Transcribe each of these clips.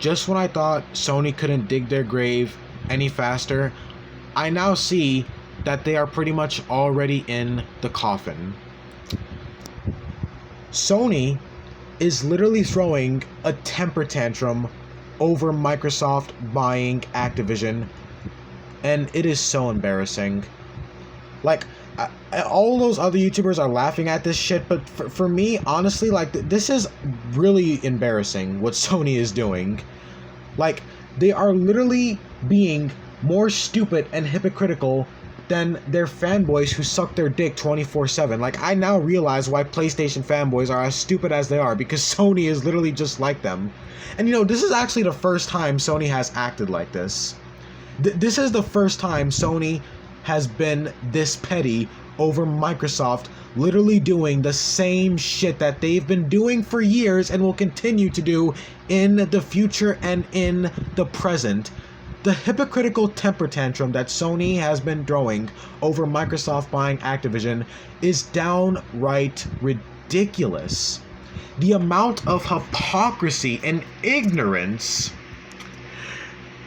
Just when I thought Sony couldn't dig their grave any faster, I now see that they are pretty much already in the coffin. Sony is literally throwing a temper tantrum over Microsoft buying Activision, and it is so embarrassing. Like, all those other YouTubers are laughing at this shit, but for me, honestly, like, this is really embarrassing what Sony is doing. Like, they are literally being more stupid and hypocritical than their fanboys who suck their dick 24/7. Like, I now realize why PlayStation fanboys are as stupid as they are, because Sony is literally just like them. And you know, this is actually the first time Sony has acted like this. This is the first time Sony has been this petty over Microsoft literally doing the same shit that they've been doing for years and will continue to do in the future and in the present. The hypocritical temper tantrum that Sony has been throwing over Microsoft buying Activision is downright ridiculous. The amount of hypocrisy and ignorance.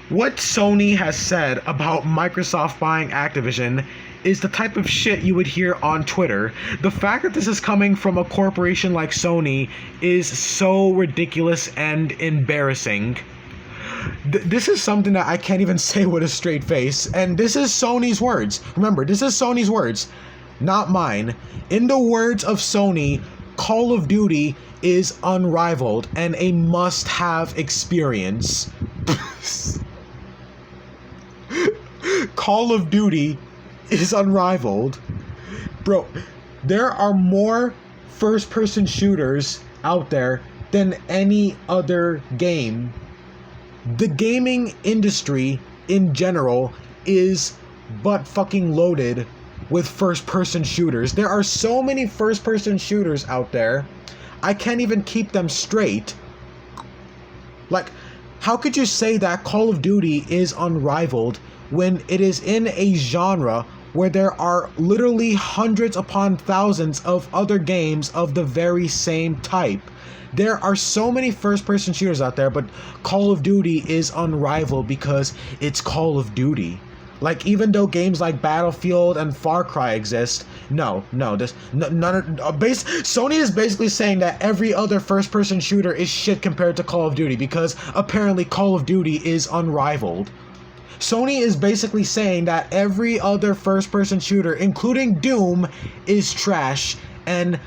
What Sony has said about Microsoft buying Activision is the type of shit you would hear on Twitter. The fact that this is coming from a corporation like Sony is so ridiculous and embarrassing. This is something that I can't even say with a straight face, and this is Sony's words. Remember, this is Sony's words, not mine. In the words of Sony, Call of Duty is unrivaled and a must-have experience. Call of Duty is unrivaled. Bro, there are more first-person shooters out there than any other game. The gaming industry in general is butt fucking loaded with first-person shooters. There are so many first-person shooters out there, I can't even keep them straight. Like, how could you say that Call of Duty is unrivaled when it is in a genre where there are literally hundreds upon thousands of other games of the very same type? There are so many first-person shooters out there, but Call of Duty is unrivaled because it's Call of Duty. Like, even though games like Battlefield and Far Cry exist, Sony is basically saying that every other first-person shooter is shit compared to Call of Duty because apparently Call of Duty is unrivaled. Sony is basically saying that every other first-person shooter, including Doom, is trash and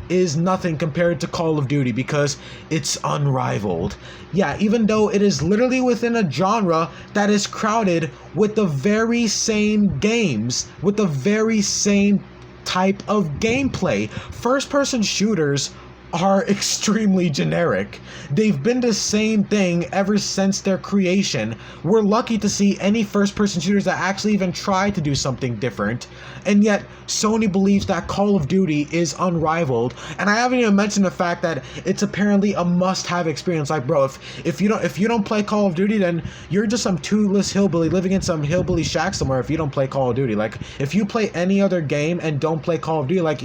is nothing compared to Call of Duty because it's unrivaled. Yeah, even though it is literally within a genre that is crowded with the very same games, with the very same type of gameplay. First-person shooters are extremely generic. They've been the same thing ever since their creation. We're lucky to see any first-person shooters that actually even try to do something different. And yet, Sony believes that Call of Duty is unrivaled. And I haven't even mentioned the fact that it's apparently a must-have experience. Like, bro, if you don't play Call of Duty, then you're just some toothless hillbilly living in some hillbilly shack somewhere if you don't play Call of Duty. Like, if you play any other game and don't play Call of Duty, like,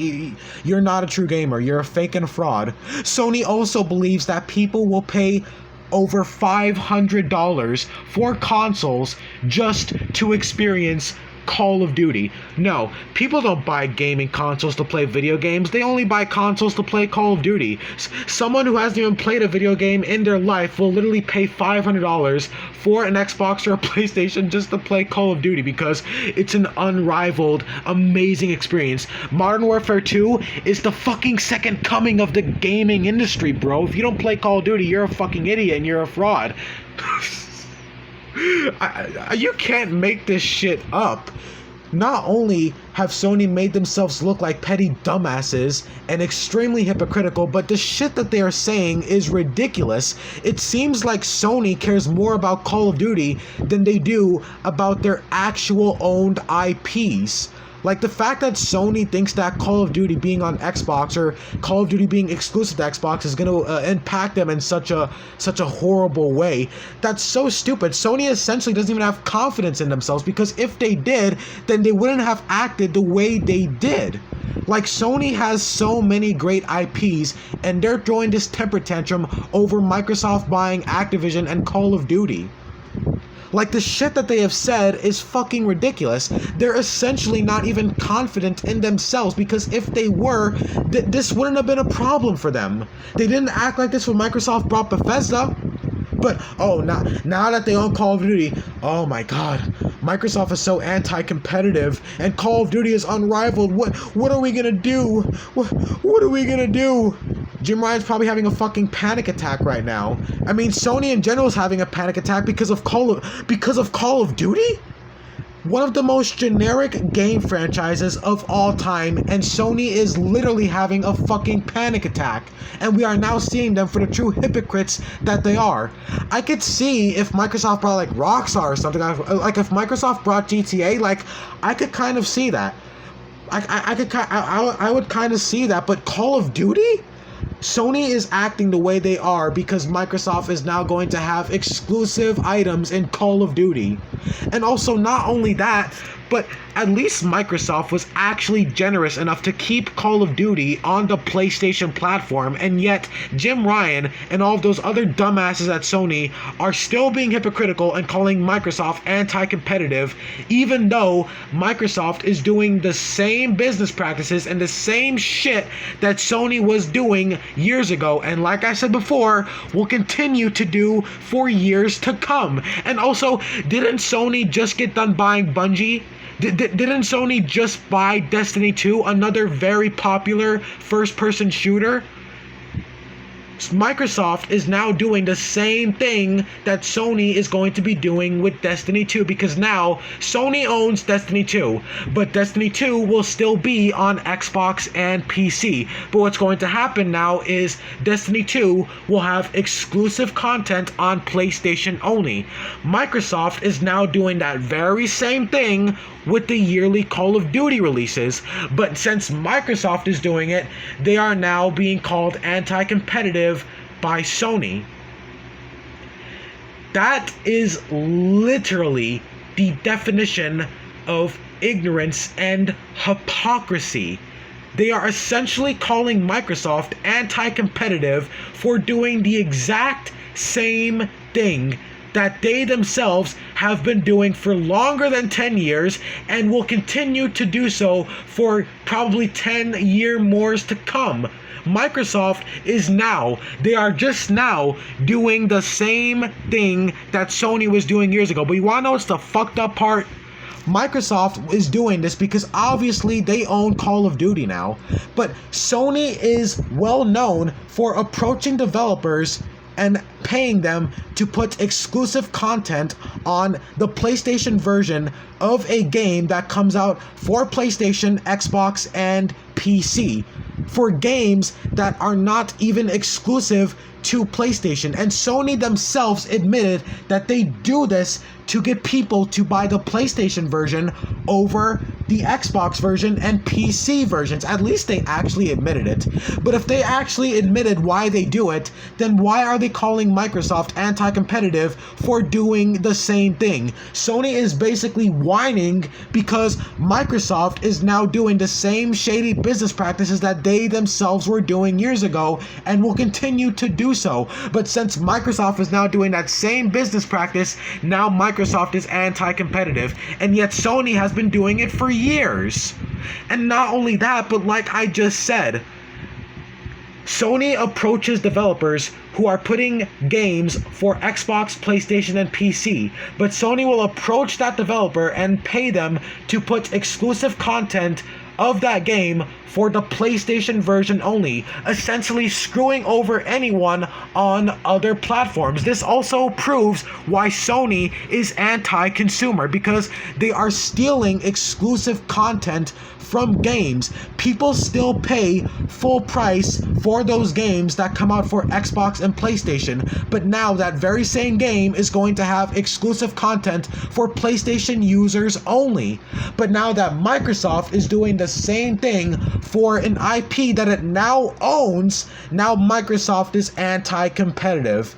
you're not a true gamer. You're a fake and a fraud. Sony also believes that people will pay over $500 for consoles just to experience Call of Duty. No, people don't buy gaming consoles to play video games. They only buy consoles to play Call of Duty. Someone who hasn't even played a video game in their life will literally pay $500 for an Xbox or a PlayStation just to play Call of Duty because it's an unrivaled, amazing experience. Modern Warfare 2 is the fucking second coming of the gaming industry, bro. If you don't play Call of Duty, you're a fucking idiot and you're a fraud. You can't make this shit up. Not only have Sony made themselves look like petty dumbasses and extremely hypocritical, but the shit that they are saying is ridiculous. It seems like Sony cares more about Call of Duty than they do about their actual owned IPs. Like, the fact that Sony thinks that Call of Duty being on Xbox or Call of Duty being exclusive to Xbox is going to impact them in such a horrible way, that's so stupid. Sony essentially doesn't even have confidence in themselves, because if they did, then they wouldn't have acted the way they did. Like, Sony has so many great IPs, and they're throwing this temper tantrum over Microsoft buying Activision and Call of Duty. Like, the shit that they have said is fucking ridiculous. They're essentially not even confident in themselves, because if they were, this wouldn't have been a problem for them. They didn't act like this when Microsoft brought Bethesda. But, oh, now that they own Call of Duty, oh my god, Microsoft is so anti-competitive, and Call of Duty is unrivaled. What are we gonna do? What are we gonna do? Jim Ryan's probably having a fucking panic attack right now. I mean, Sony in general is having a panic attack because of Call of Duty? One of the most generic game franchises of all time, and Sony is literally having a fucking panic attack, and we are now seeing them for the true hypocrites that they are. I could see if Microsoft brought like Rockstar or something, like if Microsoft brought GTA, like I could kind of see that. I would kind of see that, but Call of Duty? Sony is acting the way they are because Microsoft is now going to have exclusive items in Call of Duty. And also, not only that, but at least Microsoft was actually generous enough to keep Call of Duty on the PlayStation platform, and yet Jim Ryan and all of those other dumbasses at Sony are still being hypocritical and calling Microsoft anti-competitive, even though Microsoft is doing the same business practices and the same shit that Sony was doing years ago, and like I said before, will continue to do for years to come. And also, didn't Sony just get done buying Bungie? Didn't Sony just buy Destiny 2, another very popular first-person shooter? Microsoft is now doing the same thing that Sony is going to be doing with Destiny 2, because now Sony owns Destiny 2, but Destiny 2 will still be on Xbox and PC. But what's going to happen now is Destiny 2 will have exclusive content on PlayStation only. Microsoft is now doing that very same thing with the yearly Call of Duty releases, but since Microsoft is doing it, they are now being called anti-competitive by Sony. That is literally the definition of ignorance and hypocrisy. They are essentially calling Microsoft anti-competitive for doing the exact same thing that they themselves have been doing for longer than 10 years and will continue to do so for probably 10 years more to come. Microsoft they are just now doing the same thing that Sony was doing years ago. But you wanna know what's the fucked up part? Microsoft is doing this because obviously they own Call of Duty now. But Sony is well known for approaching developers and paying them to put exclusive content on the PlayStation version of a game that comes out for PlayStation, Xbox, and PC, for games that are not even exclusive to PlayStation. And Sony themselves admitted that they do this to get people to buy the PlayStation version over the Xbox version and PC versions. At least they actually admitted it. But if they actually admitted why they do it, then why are they calling Microsoft anti-competitive for doing the same thing? Sony is basically whining because Microsoft is now doing the same shady business practices that they themselves were doing years ago and will continue to do so. But since Microsoft is now doing that same business practice, now Microsoft is anti-competitive, and yet Sony has been doing it for years. And not only that, but like I just said, Sony approaches developers who are putting games for Xbox, PlayStation, and PC, but Sony will approach that developer and pay them to put exclusive content of that game for the PlayStation version only, essentially screwing over anyone on other platforms. This also proves why Sony is anti-consumer, because they are stealing exclusive content from games. People still pay full price for those games that come out for Xbox and PlayStation, but now that very same game is going to have exclusive content for PlayStation users only. But now that Microsoft is doing the same thing for an IP that it now owns, now Microsoft is anti-competitive.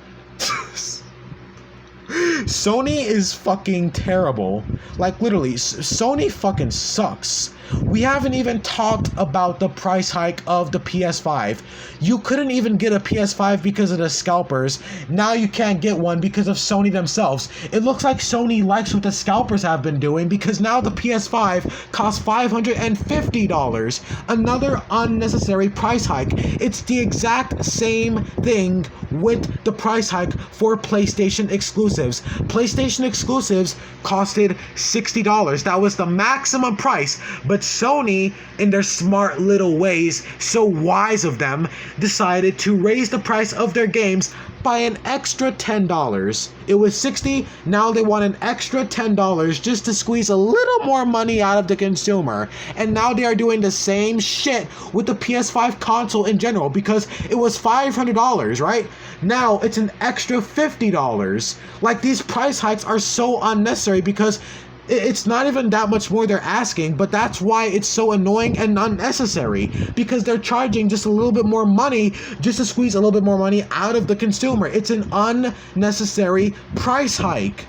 Sony is fucking terrible. Like, literally, Sony fucking sucks. We haven't even talked about the price hike of the PS5. You couldn't even get a PS5 because of the scalpers. Now you can't get one because of Sony themselves. It looks like Sony likes what the scalpers have been doing, because now the PS5 costs $550. Another unnecessary price hike. It's the exact same thing with the price hike for PlayStation exclusives. PlayStation exclusives costed $60. That was the maximum price, but Sony, in their smart little ways, so wise of them, decided to raise the price of their games by an extra $10. It was $60, now they want an extra $10 just to squeeze a little more money out of the consumer. And now they are doing the same shit with the PS5 console in general, because it was $500, right? Now it's an extra $50. Like, these price hikes are so unnecessary, because it's not even that much more they're asking, but that's why it's so annoying and unnecessary, because they're charging just a little bit more money just to squeeze a little bit more money out of the consumer. It's an unnecessary price hike.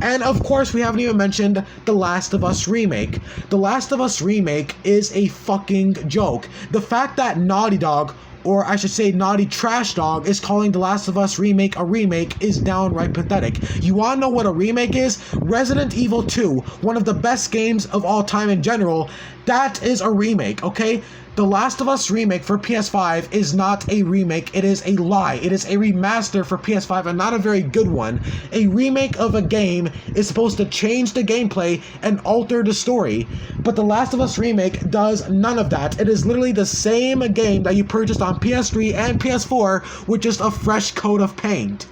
And of course, we haven't even mentioned The Last of Us Remake. The Last of Us Remake is a fucking joke. The fact that Naughty Dog, or I should say Naughty Trash Dog, is calling The Last of Us Remake a remake is downright pathetic. You wanna know what a remake is? Resident Evil 2, one of the best games of all time in general, that is a remake, okay? The Last of Us Remake for PS5 is not a remake, it is a lie. It is a remaster for PS5, and not a very good one. A remake of a game is supposed to change the gameplay and alter the story, but The Last of Us Remake does none of that. It is literally the same game that you purchased on PS3 and PS4 with just a fresh coat of paint.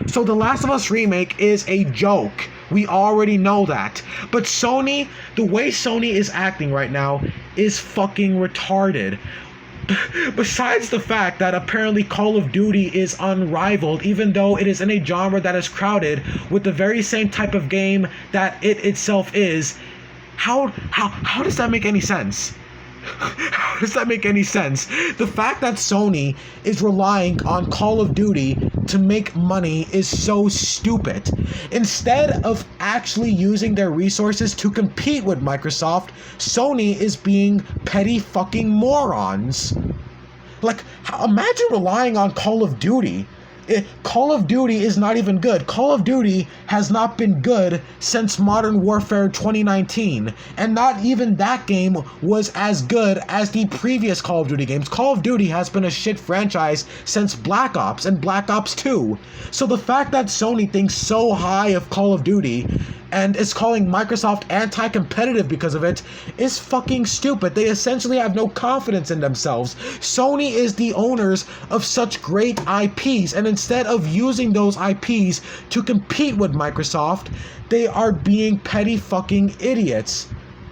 So The Last of Us Remake is a joke. We already know that. But Sony, the way Sony is acting right now is fucking retarded. Besides the fact that apparently Call of Duty is unrivaled, even though it is in a genre that is crowded with the very same type of game that it itself is, how does that make any sense? How does that make any sense? The fact that Sony is relying on Call of Duty to make money is so stupid. Instead of actually using their resources to compete with Microsoft, Sony is being petty fucking morons. Like, imagine relying on Call of Duty. Call of Duty is not even good. Call of Duty has not been good since Modern Warfare 2019, and not even that game was as good as the previous Call of Duty games. Call of Duty has been a shit franchise since Black Ops and Black Ops 2. So the fact that Sony thinks so high of Call of Duty and is calling Microsoft anti-competitive because of it is fucking stupid. They essentially have no confidence in themselves. Sony is the owners of such great IPs, and instead of using those IPs to compete with Microsoft, they are being petty fucking idiots.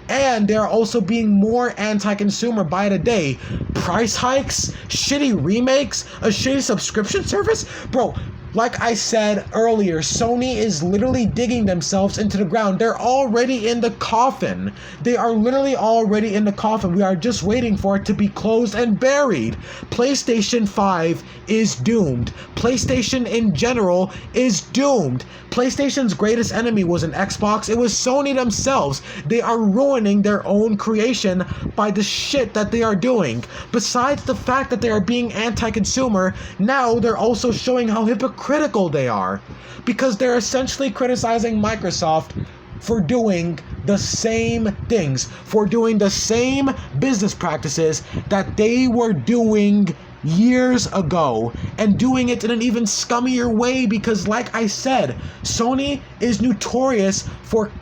And they're also being more anti-consumer by the day. Price hikes, shitty remakes, a shitty subscription service? Bro, like I said earlier, Sony is literally digging themselves into the ground. They're already in the coffin. They are literally already in the coffin. We are just waiting for it to be closed and buried. PlayStation 5 is doomed. PlayStation in general is doomed. PlayStation's greatest enemy was an Xbox. It was Sony themselves. They are ruining their own creation by the shit that they are doing. Besides the fact that they are being anti-consumer, now they're also showing how hypocritical they are, because they're essentially criticizing Microsoft for doing the same things, for doing the same business practices that they were doing years ago, and doing it in an even scummier way, because like I said, Sony is notorious for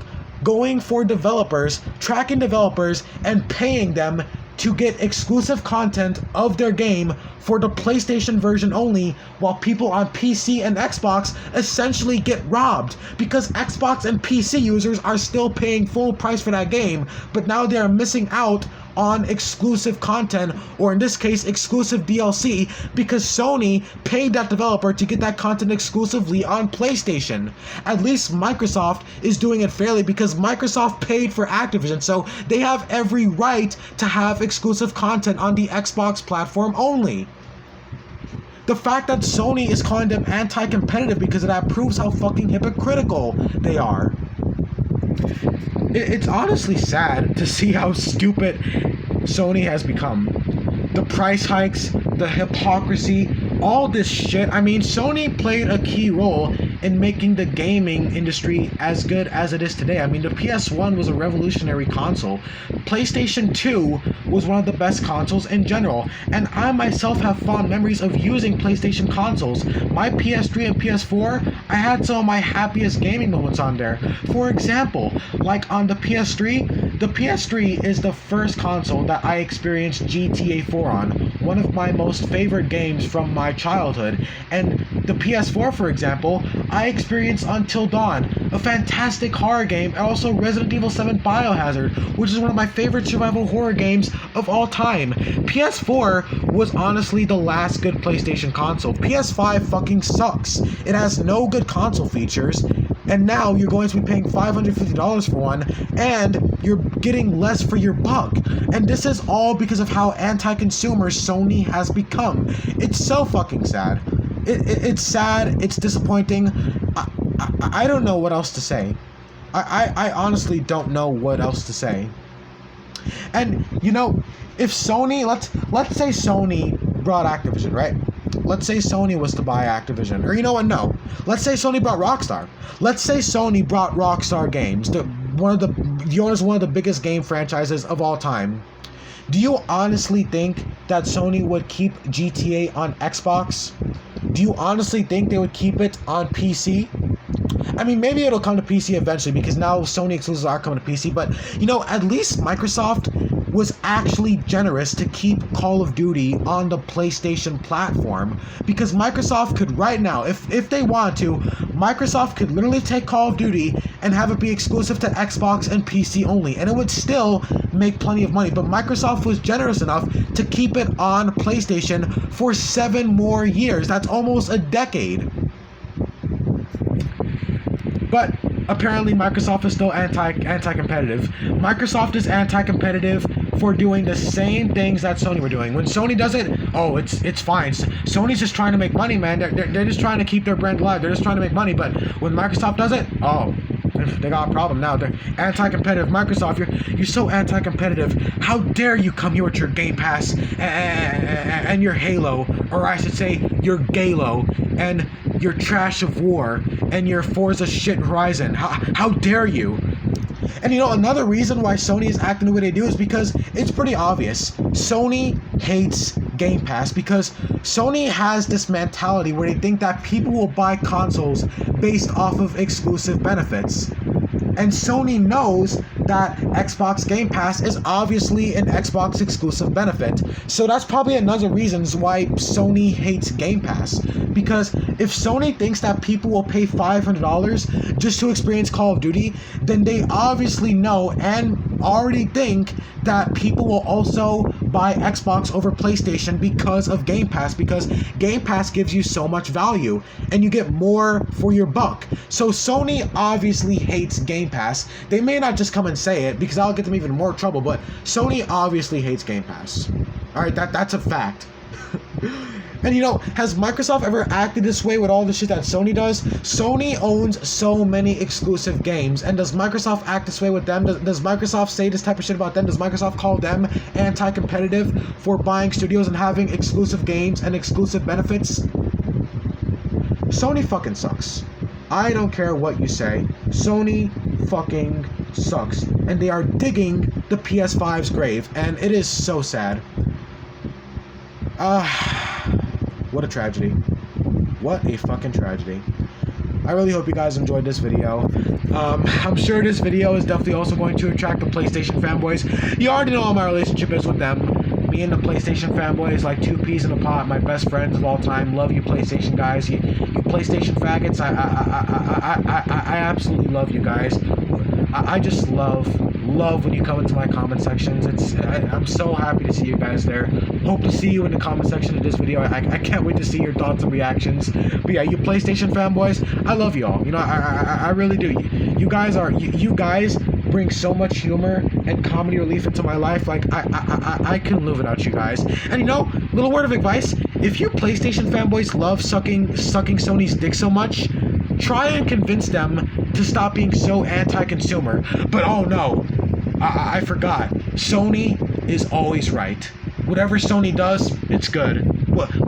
going for developers, tracking developers, and paying them to get exclusive content of their game for the PlayStation version only, while people on PC and Xbox essentially get robbed, because Xbox and PC users are still paying full price for that game, but now they are missing out on exclusive content, or in this case exclusive DLC, because Sony paid that developer to get that content exclusively on PlayStation. At least Microsoft is doing it fairly, because Microsoft paid for Activision, so they have every right to have exclusive content on the Xbox platform only. The fact that Sony is calling them anti-competitive because of that proves how fucking hypocritical they are. It's honestly sad to see how stupid Sony has become. The price hikes, the hypocrisy, all this shit. I mean, Sony played a key role in making the gaming industry as good as it is today. I mean, the PS1 was a revolutionary console. PlayStation 2 was one of the best consoles in general, and I myself have fond memories of using PlayStation consoles. My PS3 and PS4, I had some of my happiest gaming moments on there. For example, like on the PS3 is the first console that I experienced GTA 4 on, one of my most favorite games from my childhood. And the PS4, for example, I experienced Until Dawn, a fantastic horror game, and also Resident Evil 7 Biohazard, which is one of my favorite survival horror games of all time. PS4 was honestly the last good PlayStation console. PS5 fucking sucks. It has no good console features, and now you're going to be paying $550 for one, and you're getting less for your buck. And this is all because of how anti-consumer Sony has become. It's so fucking sad. It's sad. It's disappointing. I don't know what else to say. I honestly don't know what else to say. And you know, if Sony, let's say Sony brought Activision, right? Let's say Sony was to buy Activision, or you know what? No. Let's say Sony brought Rockstar. Let's say Sony brought Rockstar Games, the owners of one of the biggest game franchises of all time. Do you honestly think that Sony would keep GTA on Xbox? Do you honestly think they would keep it on PC? I mean, maybe it'll come to PC eventually because now Sony exclusives are coming to PC, but you know, at least Microsoft was actually generous to keep Call of Duty on the PlayStation platform, because Microsoft could right now, if they want to, Microsoft could literally take Call of Duty and have it be exclusive to Xbox and PC only, and it would still make plenty of money. But Microsoft was generous enough to keep it on PlayStation for 7 more years. That's almost a decade. But apparently Microsoft is still anti-competitive. Microsoft is anti-competitive for doing the same things that Sony were doing. When Sony does it, oh, it's fine. Sony's just trying to make money, man. They're just trying to keep their brand alive. They're just trying to make money. But when Microsoft does it, oh, they got a problem now. They're anti-competitive. Microsoft, you're so anti-competitive. How dare you come here with your Game Pass and your Halo, or I should say your Galo, and your Trash of War, and your Forza shit Horizon. How dare you? And you know, another reason why Sony is acting the way they do is because it's pretty obvious. Sony hates Game Pass because Sony has this mentality where they think that people will buy consoles based off of exclusive benefits. And Sony knows that Xbox Game Pass is obviously an Xbox exclusive benefit. So that's probably another reason why Sony hates Game Pass. Because if Sony thinks that people will pay $500 just to experience Call of Duty, then they obviously know and already think that people will also buy Xbox over PlayStation because of Game Pass, because Game Pass gives you so much value and you get more for your buck. So Sony obviously hates Game Pass. They may not just come and say it because I'll get them even more trouble, but Sony obviously hates Game Pass. Alright, that's a fact. And you know, has Microsoft ever acted this way with all the shit that Sony does? Sony owns so many exclusive games, and does Microsoft act this way with them? Does Microsoft say this type of shit about them? Does Microsoft call them anti-competitive for buying studios and having exclusive games and exclusive benefits? Sony fucking sucks. I don't care what you say. Sony fucking sucks. And they are digging the PS5's grave, and it is so sad. What a tragedy. What a fucking tragedy. I really hope you guys enjoyed this video. I'm sure this video is definitely also going to attract the PlayStation fanboys. You already know how my relationship is with them. Me and the PlayStation fanboys like 2 peas in a pot, my best friends of all time. Love you, PlayStation guys. You PlayStation faggots. I absolutely love you guys. I just love when you come into my comment sections. I'm so happy to see you guys there. Hope to see you in the comment section of this video. I can't wait to see your thoughts and reactions. But yeah, you PlayStation fanboys, I love you all. You know, I really do. You guys bring so much humor and comedy relief into my life. Like I couldn't live without you guys. And you know, little word of advice: if you PlayStation fanboys love sucking Sony's dick so much, Try and convince them to stop being so anti-consumer. But oh no, I forgot. Sony is always right. Whatever Sony does, it's good.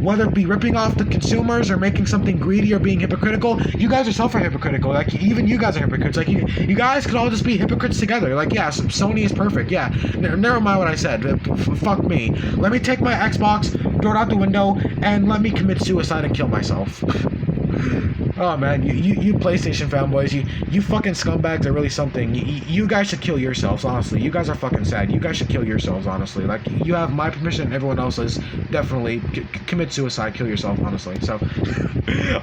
Whether it be ripping off the consumers or making something greedy or being hypocritical, you guys yourself are hypocritical. Like, even you guys are hypocrites. Like, you guys could all just be hypocrites together. Like, yeah, Sony is perfect. Yeah, never mind what I said. Fuck me. Let me take my Xbox, throw it out the window, and let me commit suicide and kill myself. Oh man, you PlayStation fanboys, you fucking scumbags are really something. You guys should kill yourselves, honestly. You guys are fucking sad. You guys should kill yourselves, honestly. Like, you have my permission and everyone else's. Definitely commit suicide, kill yourself, honestly. So,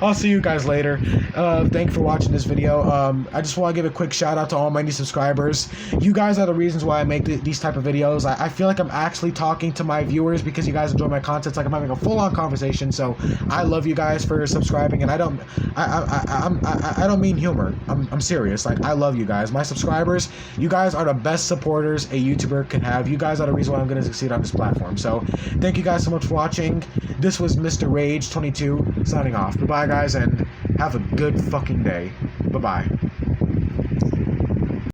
I'll see you guys later. Thank you for watching this video. I just want to give a quick shout out to all my new subscribers. You guys are the reasons why I make these type of videos. I feel like I'm actually talking to my viewers because you guys enjoy my content. It's like I'm having a full-on conversation. So, I love you guys for subscribing, and I don't mean humor. I'm serious. Like, I love you guys. My subscribers, you guys are the best supporters a YouTuber can have. You guys are the reason why I'm going to succeed on this platform. So, thank you guys so much for watching. This was Mr. Rage 22 signing off. Bye-bye, guys, and have a good fucking day. Bye-bye.